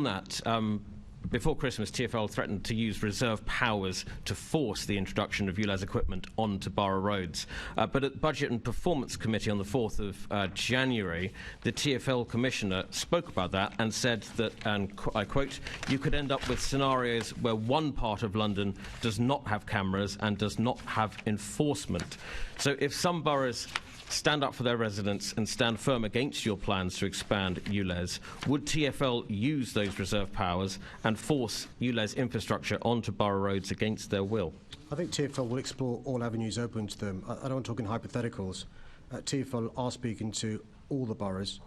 that, before Christmas, TfL threatened to use reserve powers to force the introduction of ULEZ equipment onto borough roads. But at the Budget and Performance Committee on the 4th of January, the TfL Commissioner spoke about that and said that, and I quote, "You could end up with scenarios where one part of London does not have cameras and does not have enforcement." So if some boroughs stand up for their residents and stand firm against your plans to expand ULEZ, would TfL use those reserve powers and force ULEZ infrastructure onto borough roads against their will? I think TfL will explore all avenues open to them. I don't want to talk in hypotheticals. TfL are speaking to all the boroughs,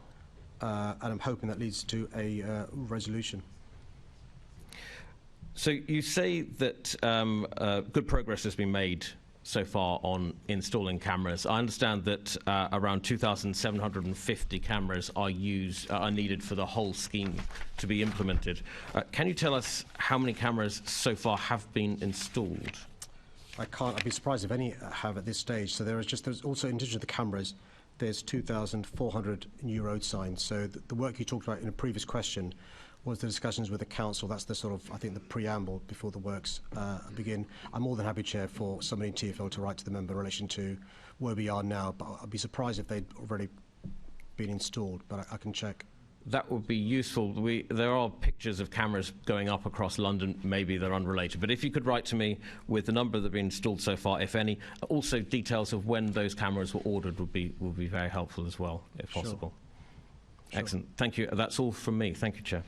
and I'm hoping that leads to a resolution. So you say that good progress has been made so far on installing cameras. I understand that around 2,750 cameras are needed for the whole scheme to be implemented. Can you tell us how many cameras so far have been installed? I can't. I'd be surprised if any have at this stage. So there's also, in addition to the cameras, there's 2,400 new road signs. So the work you talked about in a previous question was the discussions with the council. That's the sort of, I think, the preamble before the works begin. I'm more than happy, Chair, for somebody in TfL to write to the member in relation to where we are now, but I'd be surprised if they'd already been installed, but I can check. That would be useful. There are pictures of cameras going up across London. Maybe they're unrelated. But if you could write to me with the number that have been installed so far, if any, also details of when those cameras were ordered would be very helpful as well, if possible. Sure. Excellent. Thank you. That's all from me. Thank you, Chair.